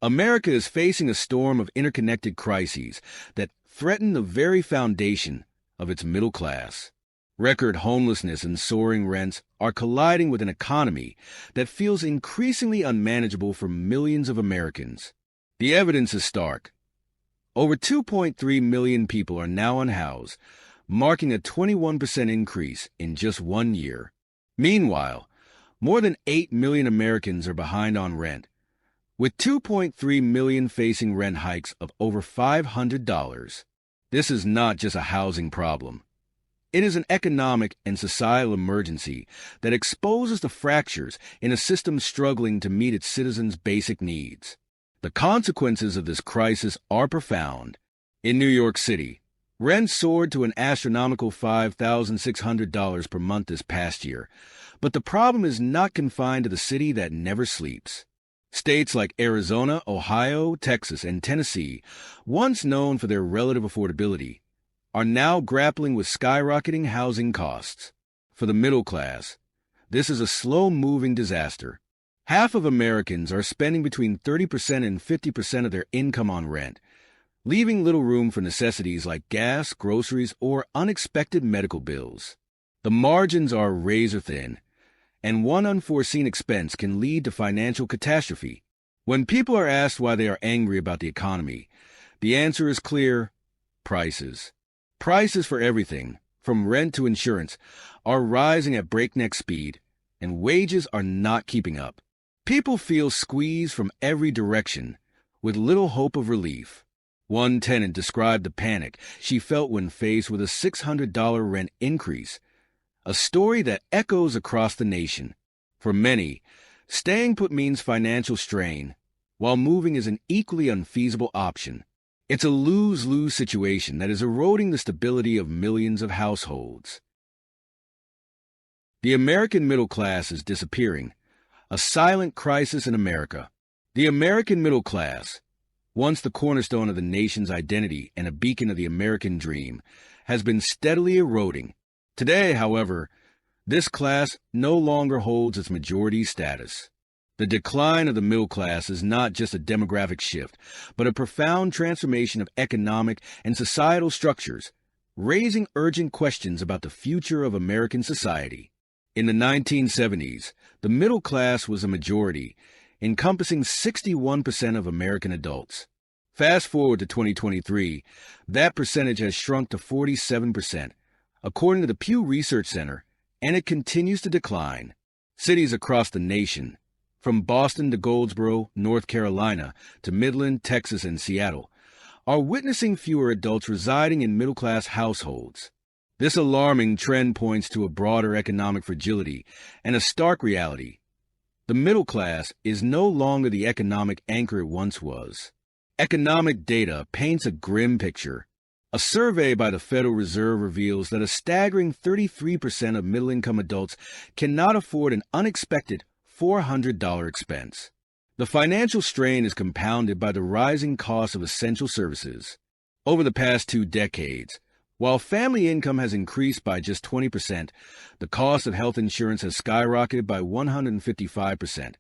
America is facing a storm of interconnected crises that threaten the very foundation of its middle class. Record homelessness and soaring rents are colliding with an economy that feels increasingly unmanageable for millions of Americans. The evidence is stark. Over 2.3 million people are now unhoused, marking a 21% increase in just 1 year. Meanwhile, more than 8 million Americans are behind on rent, with 2.3 million facing rent hikes of over $500. This is not just a housing problem. It is an economic and societal emergency that exposes the fractures in a system struggling to meet its citizens' basic needs. The consequences of this crisis are profound. In New York City, rent soared to an astronomical $5,600 per month this past year, but the problem is not confined to the city that never sleeps. States like Arizona, Ohio, Texas, and Tennessee, once known for their relative affordability, are now grappling with skyrocketing housing costs. For the middle class, this is a slow-moving disaster. Half of Americans are spending between 30% and 50% of their income on rent, leaving little room for necessities like gas, groceries, or unexpected medical bills. The margins are razor-thin, and one unforeseen expense can lead to financial catastrophe. When people are asked why they are angry about the economy, the answer is clear: prices. Prices for everything, from rent to insurance, are rising at breakneck speed, and wages are not keeping up. People feel squeezed from every direction, with little hope of relief. One tenant described the panic she felt when faced with a $600 rent increase, a story that echoes across the nation. For many, staying put means financial strain, while moving is an equally unfeasible option. It's a lose-lose situation that is eroding the stability of millions of households. The American middle class is disappearing, a silent crisis in America. The American middle class, once the cornerstone of the nation's identity and a beacon of the American dream, has been steadily eroding. Today, however, this class no longer holds its majority status. The decline of the middle class is not just a demographic shift, but a profound transformation of economic and societal structures, raising urgent questions about the future of American society. In the 1970s, the middle class was a majority, encompassing 61% of American adults. Fast forward to 2023, that percentage has shrunk to 47%, according to the Pew Research Center, and it continues to decline. Cities across the nation, from Boston to Goldsboro, North Carolina, to Midland, Texas, and Seattle, are witnessing fewer adults residing in middle-class households. This alarming trend points to a broader economic fragility and a stark reality. The middle class is no longer the economic anchor it once was. Economic data paints a grim picture. A survey by the Federal Reserve reveals that a staggering 33% of middle-income adults cannot afford an unexpected $400 expense. The financial strain is compounded by the rising cost of essential services. Over the past 2 decades, while family income has increased by just 20%, the cost of health insurance has skyrocketed by 155%,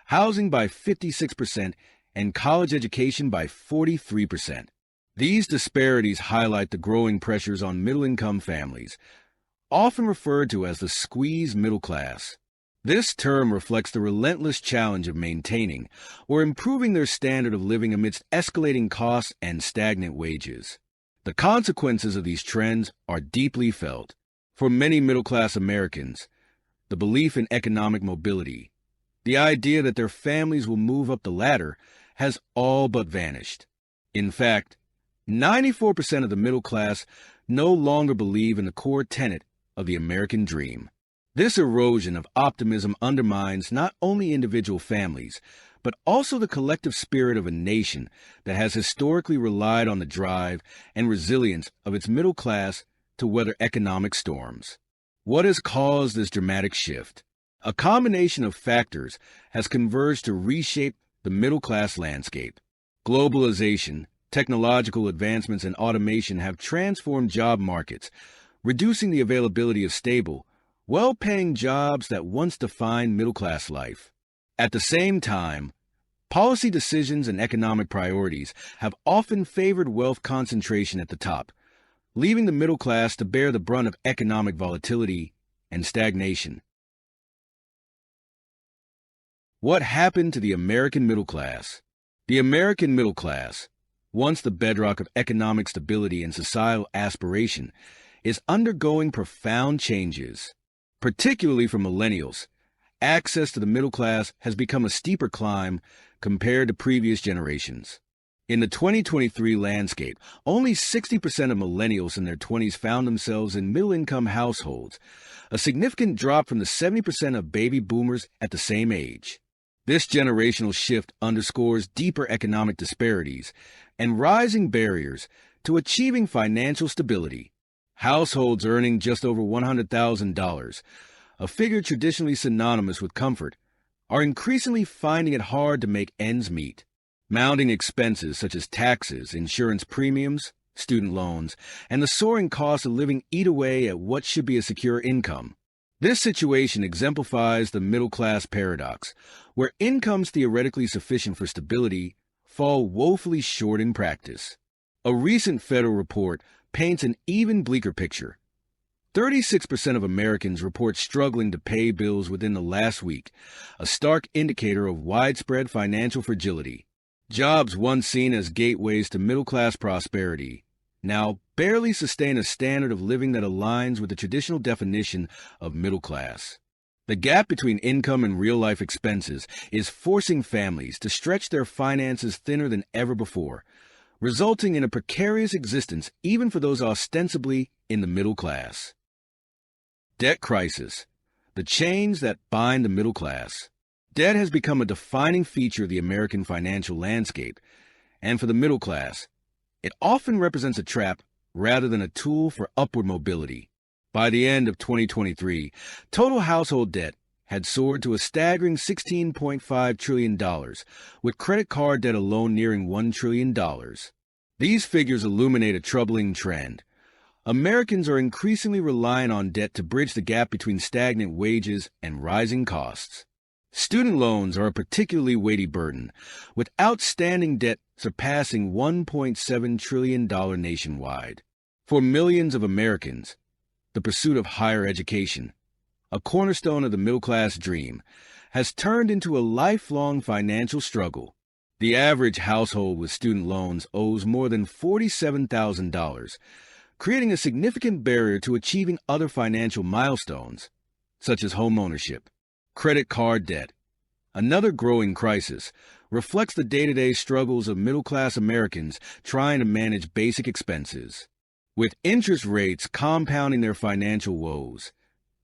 housing by 56%, and college education by 43%. These disparities highlight the growing pressures on middle-income families, often referred to as the squeezed middle class. This term reflects the relentless challenge of maintaining or improving their standard of living amidst escalating costs and stagnant wages. The consequences of these trends are deeply felt. For many middle-class Americans, the belief in economic mobility, the idea that their families will move up the ladder, has all but vanished. In fact, 94% of the middle class no longer believe in the core tenet of the American dream. This erosion of optimism undermines not only individual families, but also the collective spirit of a nation that has historically relied on the drive and resilience of its middle class to weather economic storms. What has caused this dramatic shift? A combination of factors has converged to reshape the middle class landscape. Globalization, technological advancements, and automation have transformed job markets, reducing the availability of stable, well-paying jobs that once defined middle-class life. At the same time, Policy decisions and economic priorities have often favored wealth concentration at the top, leaving the middle class to bear the brunt of economic volatility and stagnation. What happened to the American middle class? The American middle class, once the bedrock of economic stability and societal aspiration, is undergoing profound changes. Particularly for millennials, access to the middle class has become a steeper climb compared to previous generations. In the 2023 landscape, only 60% of millennials in their 20s found themselves in middle-income households, a significant drop from the 70% of baby boomers at the same age. This generational shift underscores deeper economic disparities and rising barriers to achieving financial stability. Households earning just over $100,000, a figure traditionally synonymous with comfort, are increasingly finding it hard to make ends meet. Mounting expenses such as taxes, insurance premiums, student loans, and the soaring cost of living eat away at what should be a secure income. This situation exemplifies the middle-class paradox, where incomes theoretically sufficient for stability fall woefully short in practice. A recent federal report paints an even bleaker picture. 36% of Americans report struggling to pay bills within the last week, a stark indicator of widespread financial fragility. Jobs once seen as gateways to middle-class prosperity now barely sustain a standard of living that aligns with the traditional definition of middle class. The gap between income and real-life expenses is forcing families to stretch their finances thinner than ever before, resulting in a precarious existence even for those ostensibly in the middle class. Debt crisis, the chains that bind the middle class. Debt has become a defining feature of the American financial landscape, and for the middle class, it often represents a trap rather than a tool for upward mobility. By the end of 2023, total household debt had soared to a staggering $16.5 trillion, with credit card debt alone nearing $1 trillion. These figures illuminate a troubling trend. Americans are increasingly relying on debt to bridge the gap between stagnant wages and rising costs. Student loans are a particularly weighty burden, with outstanding debt surpassing $1.7 trillion nationwide. For millions of Americans, the pursuit of higher education, a cornerstone of the middle-class dream, has turned into a lifelong financial struggle. The average household with student loans owes more than $47,000, creating a significant barrier to achieving other financial milestones, such as homeownership. Credit card debt, another growing crisis, reflects the day-to-day struggles of middle-class Americans trying to manage basic expenses. With interest rates compounding their financial woes,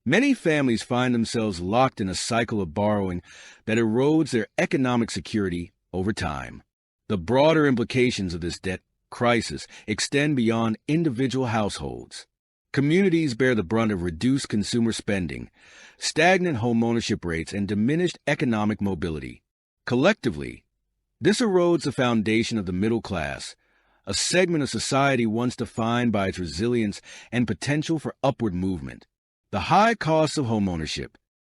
many families find themselves locked in a cycle of borrowing that erodes their economic security over time. The broader implications of this debt crisis extend beyond individual households. Communities bear the brunt of reduced consumer spending, stagnant homeownership rates, and diminished economic mobility. Collectively, this erodes the foundation of the middle class, a segment of society once defined by its resilience and potential for upward movement. The high cost of homeownership,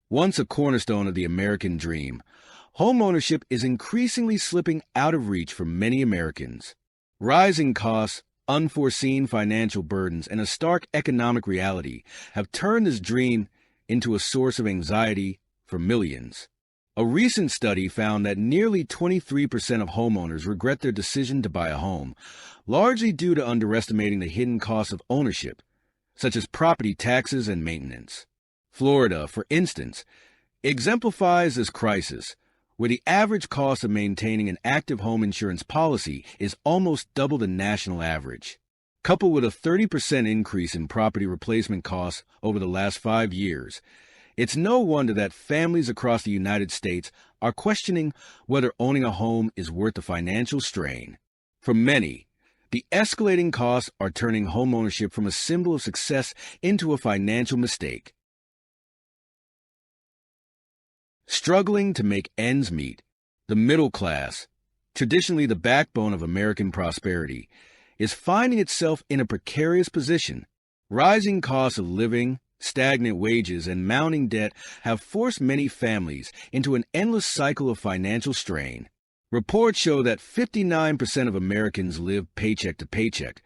once a cornerstone of the American dream, homeownership is increasingly slipping out of reach for many Americans. Rising costs, unforeseen financial burdens, and a stark economic reality have turned this dream into a source of anxiety for millions. A recent study found that nearly 23% of homeowners regret their decision to buy a home, largely due to underestimating the hidden costs of ownership, such as property taxes and maintenance. Florida, for instance, exemplifies this crisis, where the average cost of maintaining an active home insurance policy is almost double the national average. Coupled with a 30% increase in property replacement costs over the last 5 years, it's no wonder that families across the United States are questioning whether owning a home is worth the financial strain. For many, the escalating costs are turning homeownership from a symbol of success into a financial mistake. Struggling to make ends meet, the middle class, traditionally the backbone of American prosperity, is finding itself in a precarious position. Rising costs of living, stagnant wages, and mounting debt have forced many families into an endless cycle of financial strain. Reports show that 59% of Americans live paycheck to paycheck,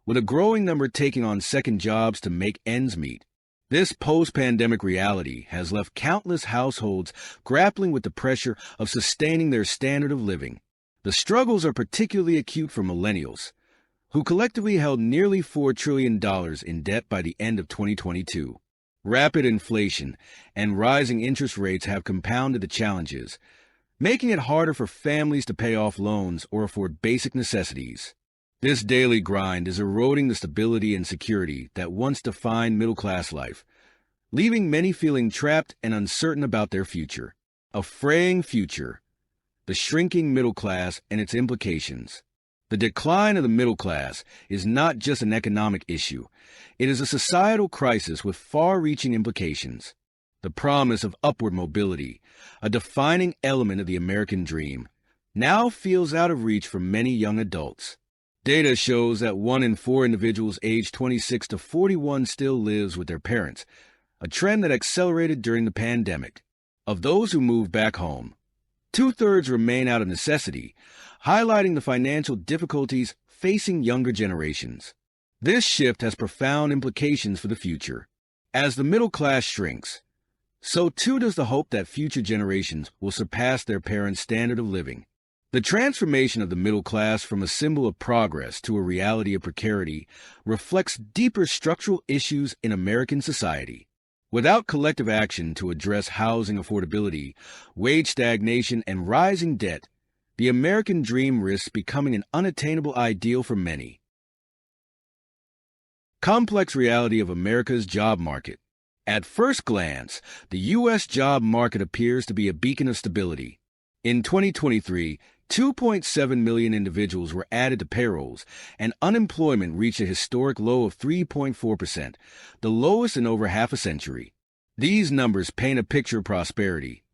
with a growing number taking on second jobs to make ends meet. This post-pandemic reality has left countless households grappling with the pressure of sustaining their standard of living. The struggles are particularly acute for millennials, who collectively held nearly $4 trillion in debt by the end of 2022. Rapid inflation and rising interest rates have compounded the challenges, making it harder for families to pay off loans or afford basic necessities. This daily grind is eroding the stability and security that once defined middle-class life, leaving many feeling trapped and uncertain about their future. A fraying future, the shrinking middle class and its implications. The decline of the middle class is not just an economic issue. It is a societal crisis with far-reaching implications. The promise of upward mobility, a defining element of the American dream, now feels out of reach for many young adults. Data shows that 1 in 4 individuals aged 26 to 41 still lives with their parents, a trend that accelerated during the pandemic. Of those who moved back home, 2/3 remain out of necessity, highlighting the financial difficulties facing younger generations. This shift has profound implications for the future. As the middle class shrinks, so too does the hope that future generations will surpass their parents' standard of living. The transformation of the middle class from a symbol of progress to a reality of precarity reflects deeper structural issues in American society. Without collective action to address housing affordability, wage stagnation, and rising debt, the American dream risks becoming an unattainable ideal for many. Complex reality of America's job market. At first glance, the U.S. job market appears to be a beacon of stability. In 2023, 2.7 million individuals were added to payrolls, and unemployment reached a historic low of 3.4%, the lowest in over half a century. These numbers paint a picture of prosperity,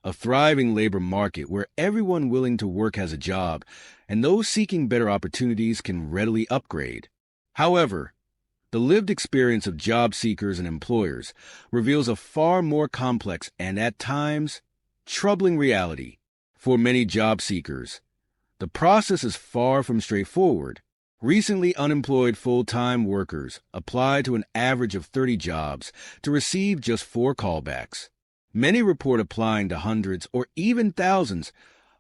a thriving labor market where everyone willing to work has a job, and those seeking better opportunities can readily upgrade. However, the lived experience of job seekers and employers reveals a far more complex and, at times, troubling reality. For many job seekers, the process is far from straightforward. Recently unemployed full-time workers apply to an average of 30 jobs to receive just 4 callbacks. Many report applying to hundreds or even thousands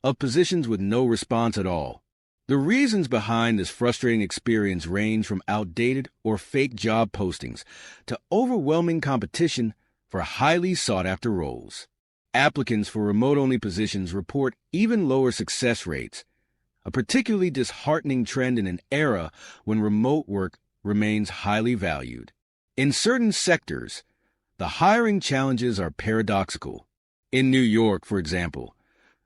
of positions with no response at all. The reasons behind this frustrating experience range from outdated or fake job postings to overwhelming competition for highly sought-after roles. Applicants for remote-only positions report even lower success rates, a particularly disheartening trend in an era when remote work remains highly valued. In certain sectors, the hiring challenges are paradoxical. In New York, for example,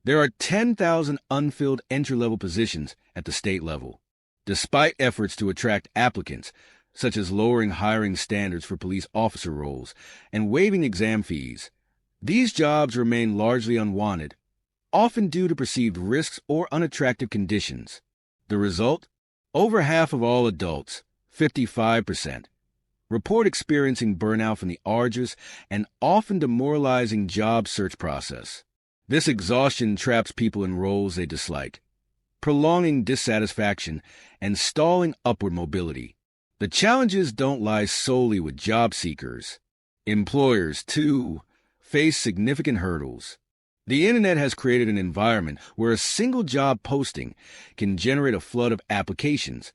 there are 10,000 unfilled entry-level positions at the state level. Despite efforts to attract applicants, such as lowering hiring standards for police officer roles and waiving exam fees, these jobs remain largely unwanted, often due to perceived risks or unattractive conditions. The result? Over half of all adults, 55%, report experiencing burnout from the arduous and often demoralizing job search process. This exhaustion traps people in roles they dislike, prolonging dissatisfaction and stalling upward mobility. The challenges don't lie solely with job seekers. Employers, too, face significant hurdles. The internet has created an environment where a single job posting can generate a flood of applications,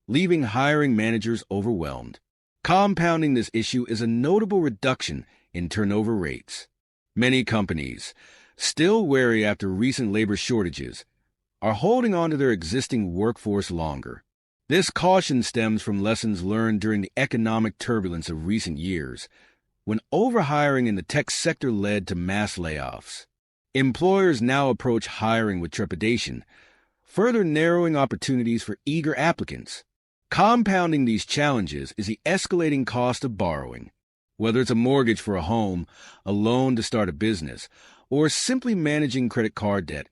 leaving hiring managers overwhelmed. Compounding this issue is a notable reduction in turnover rates. Many companies, still wary after recent labor shortages, are holding on to their existing workforce longer. This caution stems from lessons learned during the economic turbulence of recent years, when overhiring in the tech sector led to mass layoffs. Employers now approach hiring with trepidation, further narrowing opportunities for eager applicants. Compounding these challenges is the escalating cost of borrowing. Whether it's a mortgage for a home, a loan to start a business, or simply managing credit card debt,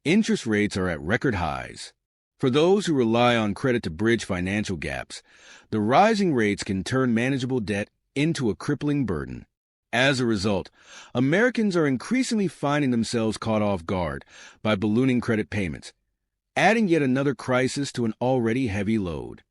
interest rates are at record highs. For those who rely on credit to bridge financial gaps, the rising rates can turn manageable debt into a crippling burden. As a result, Americans are increasingly finding themselves caught off guard by ballooning credit payments, adding yet another crisis to an already heavy load.